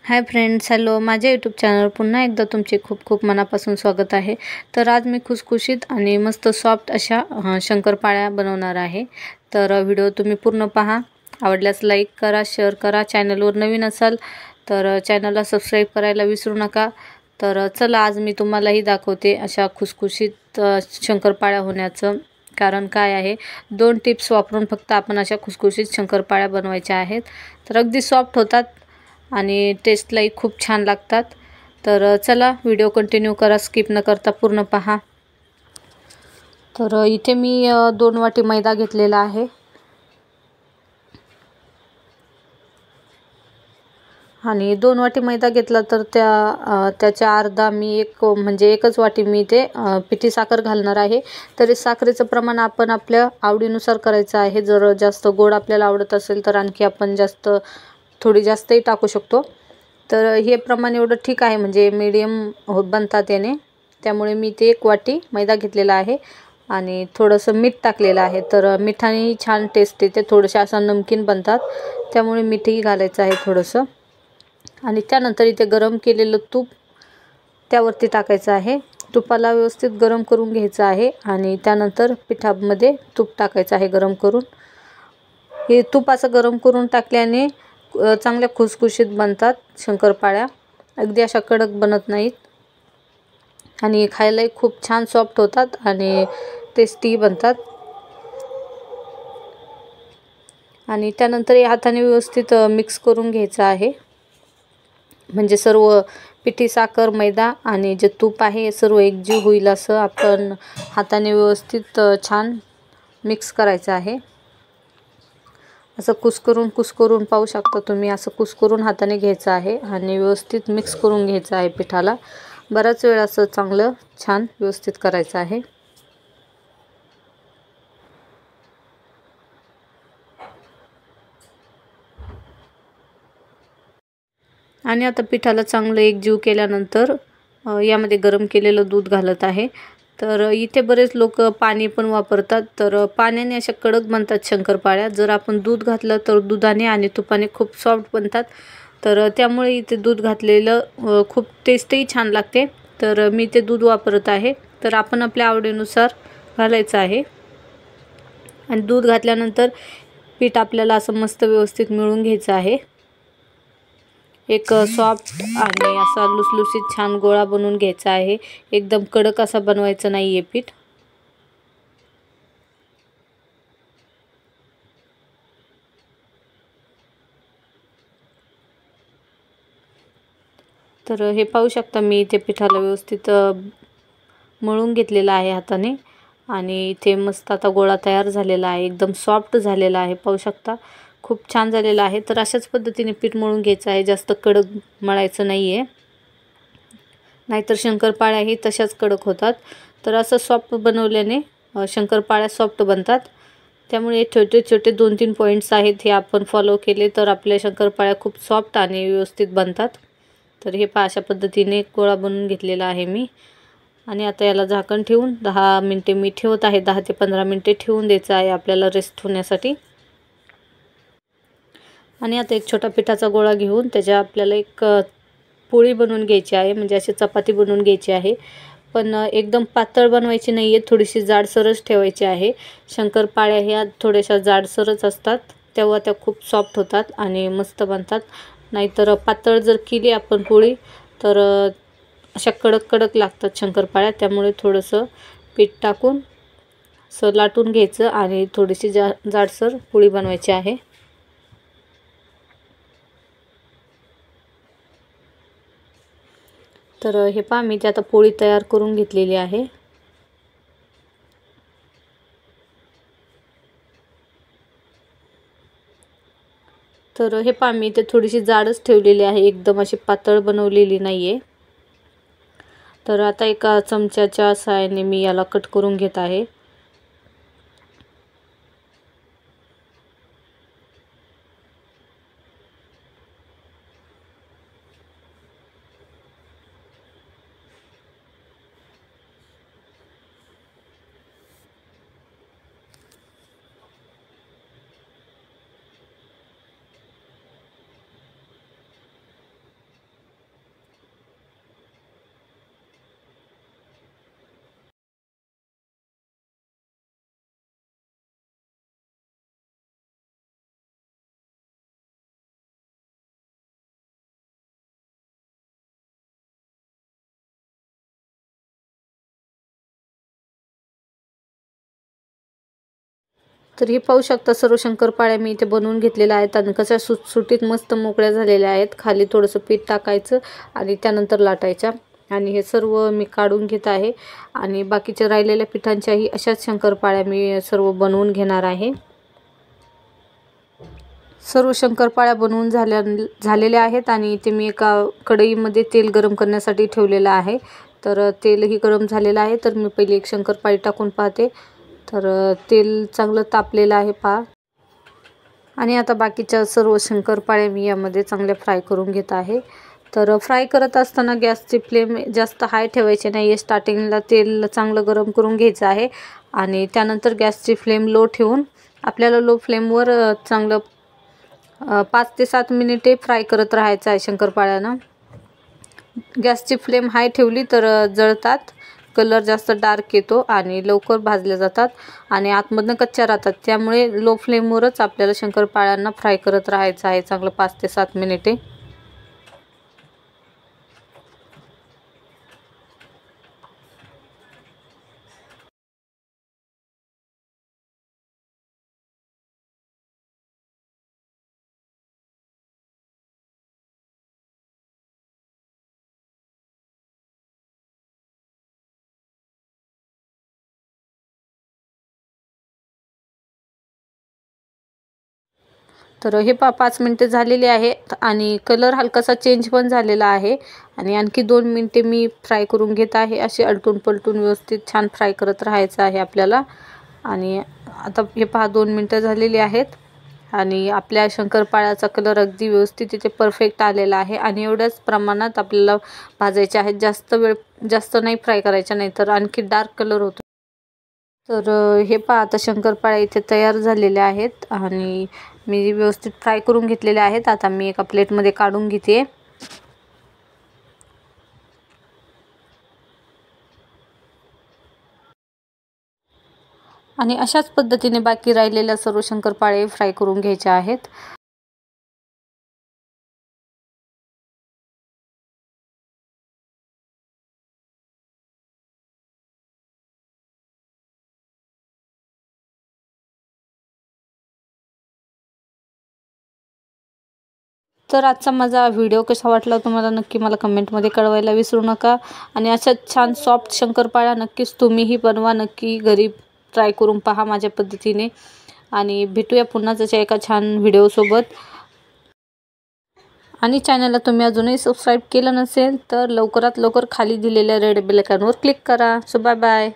Hi friends, hello. माझ्या YouTube चॅनलवर पुन्हा एकदा तुमचे खूप खूप मनापासून स्वागत आहे. तर आज मी खुसखुशीत आणि मस्त सॉफ्ट अशा शंकरपाळ्या बनवणार आहे. तर व्हिडिओ तुम्ही पूर्ण पहा. आवडल्यास लाईक करा, शेअर करा. चॅनलवर नवीन असाल तर चॅनलला सबस्क्राईब करायला विसरू नका. तर चला, आज मी तुम्हालाही दाखवते अशा खुसखुशीत शंकरपाळ्या होण्याचं कारण काय आहे. 2 टिप्स वापरून फक्त आपण अशा खुसखुशीत शंकरपाळ्या बनवायच्या आहेत. तर अगदी सॉफ्ट होतात आणि टेस्टलाही खूप छान लागतात. तर चला, व्हिडिओ कंटिन्यू करा, स्किप न करता पूर्ण पहा. तर इथे मी 2 वाटी मैदा घेतलेला आहे आणि 2 वाटी मैदा घेतला तर त्याच्या अर्धा मी एकच वाटी मी ते पिठी साखर घालणार आहे. तर साखरेचं प्रमाण आपण आपल्या आवडीनुसार करायचं आहे. जर जास्त गोड आपल्याला आवडत असेल तर आणखी आपण थोडी जास्तही टाकू शकतो. तर हे प्रमाण एवढं ठीक आहे, म्हणजे मीडियम बनतात याने. त्यामुळे मी ते 1 वाटी मैदा घेतलेला आहे आणि थोडंसं मीठ टाकलेलं आहे. तर मिठानेही छान टेस्ट येते, थोडेसे असं नमकीन बनतात, त्यामुळे मीठही घालायचं आहे थोडंसं. आणि त्यानंतर इथे गरम केलेलं तूप त्यावरती टाकायचं आहे. तुपाला व्यवस्थित गरम करून घ्यायचं आहे आणि त्यानंतर पिठामध्ये तूप टाकायचं आहे गरम करून. हे तूप असं गरम करून टाकल्याने चांगल्या खुसखुशीत बनतात शंकरपाळ्या. अगदी अशा कडक बनत नाहीत आणि खायलाही खूप छान सॉफ्ट होतात आणि टेस्टी बनतात. आणि त्यानंतर या हाताने व्यवस्थित मिक्स करून घ्यायचं आहे, म्हणजे सर्व पिठी साखर, मैदा आणि जे तूप आहे हे सर्व एकजीव होईल असं आपण हाताने व्यवस्थित छान मिक्स करायचं आहे. असं कुस्करून पाहू शकता तुम्ही. असं कुस्करून हाताने घ्यायचं आहे आणि व्यवस्थित मिक्स करून घ्यायचं आहे पिठाला. बराच वेळ असं चांगलं छान व्यवस्थित करायचं आहे. आणि आता पिठाला चांगलं एकजीव केल्यानंतर यामध्ये गरम केलेलं दूध घालत आहे. तर इथे बरेच लोक पाणी पण वापरतात. तर पाण्याने अशा कडक बनतात शंकरपाळ्या. जर आपण दूध घातलं तर दुधाने आणि तुपाने खूप सॉफ्ट बनतात. तर त्यामुळे इथे दूध घातलेलं खूप टेस्टही छान लागते. तर मी ते दूध वापरत आहे. तर आपण आपल्या आवडीनुसार घालायचं आहे. आणि दूध घातल्यानंतर पीठ आपल्याला असं मस्त व्यवस्थित मिळून घ्यायचं आहे. एक सॉफ्ट आणि असा लुसलुसीत छान गोळा बनवून घ्यायचा आहे. एकदम कडक असा बनवायचं नाही आहे पीठ. तर हे पाहू शकता, मी इथे पिठाला व्यवस्थित मळून घेतलेलं आहे हाताने आणि इथे मस्त आता गोळा तयार झालेला आहे. एकदम सॉफ्ट झालेला आहे, पाहू शकता. खूप छान झालेला आहे. तर अशाच पद्धतीने पीठ मळून घ्यायचं आहे, जास्त कडक मळायचं नाही आहे, नाहीतर शंकरपाळ्याही तशाच कडक होतात. तर असं सॉफ्ट बनवल्याने शंकरपाळ्या सॉफ्ट बनतात. त्यामुळे छोटे छोटे 2-3 पॉईंट्स आहेत, हे आपण फॉलो केले तर आपल्या शंकरपाळ्या खूप सॉफ्ट आणि व्यवस्थित बनतात. तर हे अशा पद्धतीने गोळा बनवून घेतलेला आहे मी. आणि आता याला झाकण ठेवून 10 मिनिटे मी ठेवत आहे. 10 ते 15 मिनिटे ठेवून द्यायचं आहे आपल्याला रेस्ट होण्यासाठी. आणि आता एक छोटा पिठाचा गोळा घेऊन त्याच्या आपल्याला एक पोळी बनवून घ्यायची आहे, म्हणजे अशी चपाती बनवून घ्यायची आहे. पण एकदम पातळ बनवायची नाही आहे, थोडीशी जाडसरच ठेवायची आहे. शंकरपाळ्या ह्या थोड्याशा जाडसरच असतात, तेव्हा त्या खूप सॉफ्ट होतात आणि मस्त बनतात. नाहीतर पातळ जर केली आपण पोळी तर अशा कडक कडक लागतात शंकरपाळ्या. त्यामुळे थोडंसं पीठ टाकून असं लाटून घ्यायचं आणि थोडीशी जाडसर पोळी बनवायची आहे. तर हे पहा, मी ते आता पोळी तयार करून घेतलेली आहे. तर हे पहा, मी ते थोडीशी जाडच ठेवलेली आहे, एकदम अशी पातळ बनवलेली नाही आहे. तर आता एका चमच्याच्या सहाय्याने मी याला कट करून घेत आहे. तर हे पाहू शकता सर्व शंकरपाळ्या मी इथे बनवून घेतलेल्या आहेत आणि कशा सुटसुटीत मस्त मोकळ्या झालेल्या आहेत. खाली थोडंसं पीठ टाकायचं आणि त्यानंतर लाटायच्या आणि हे सर्व मी काढून घेत आहे आणि बाकीच्या राहिलेल्या पिठांच्याही अशाच शंकरपाळ्या मी सर्व बनवून घेणार आहे. सर्व शंकरपाळ्या बनवून झालेल्या आहेत आणि इथे मी एका कढईमध्ये तेल गरम करण्यासाठी ठेवलेलं आहे. तर तेलही गरम झालेलं आहे. तर मी पहिली एक शंकरपाळी टाकून पाहते. तर तेल चांगलं तापलेलं आहे पहा. आणि आता बाकीच्या सर्व शंकरपाळ्या मी यामध्ये चांगल्या फ्राय करून घेत आहे. तर फ्राय करत असताना गॅसची फ्लेम जास्त हाय ठेवायची नाही. स्टार्टिंगला तेल चांगलं गरम करून घ्यायचं आहे आणि त्यानंतर गॅसची फ्लेम लो ठेवून आपल्याला लो फ्लेमवर चांगलं 5 ते 7 मिनिटे फ्राय करत राहायचं आहे शंकरपाळ्यांना. गॅसची फ्लेम हाय ठेवली तर जळतात, कलर जास्त डार्क येतो आणि लवकर भाजले जातात आणि आतमधनं कच्च्या राहतात. त्यामुळे लो फ्लेमवरच आपल्याला शंकरपाळ्यांना फ्राय करत राहायचं आहे चांगलं 5 ते 7 मिनिटे. तर हे 5 मिनिटे झालेली आहेत आणि कलर हलकासा चेंज पण झालेला आहे आणि आणखी 2 मिनिटे मी फ्राय करून घेत आहे. असे अलटून पलटून व्यवस्थित छान फ्राय करत राहायचं आहे आपल्याला. आणि आता हे 2 मिनिटं झालेली आहेत आणि आपल्या शंकरपाळ्याचा कलर अगदी व्यवस्थित इथे परफेक्ट आलेला आहे आणि एवढ्याच प्रमाणात आपल्याला भाजायचे आहेत. जास्त नाही फ्राय करायच्या, नाही तर आणखी डार्क कलर होतो. तर हे आता शंकरपाळ्या इथे तयार झालेल्या आहेत आणि मी व्यवस्थित फ्राय करून घेतलेल्या आहेत. आता मी एका प्लेटमध्ये काढून घेते. आणि अशाच पद्धतीने बाकी राहिलेल्या सर्व शंकरपाळे फ्राय करून घ्यायचे आहेत. तर आजचा माझा व्हिडिओ कसा वाटला तुम्हाला नक्की मला कमेंटमध्ये कळवायला विसरू नका. आणि अशा छान सॉफ्ट शंकरपाळ्या नक्कीच तुम्हीही बनवा, नक्की घरी ट्राय करून पहा माझ्या पद्धतीने. आणि भेटूया पुन्हा जशा एका छान व्हिडिओसोबत. आणि चॅनलला तुम्ही अजूनही सबस्क्राईब केलं नसेल तर लवकरात लवकर खाली दिलेल्या रेड बेल आयकॉनवर क्लिक करा. So bye bye.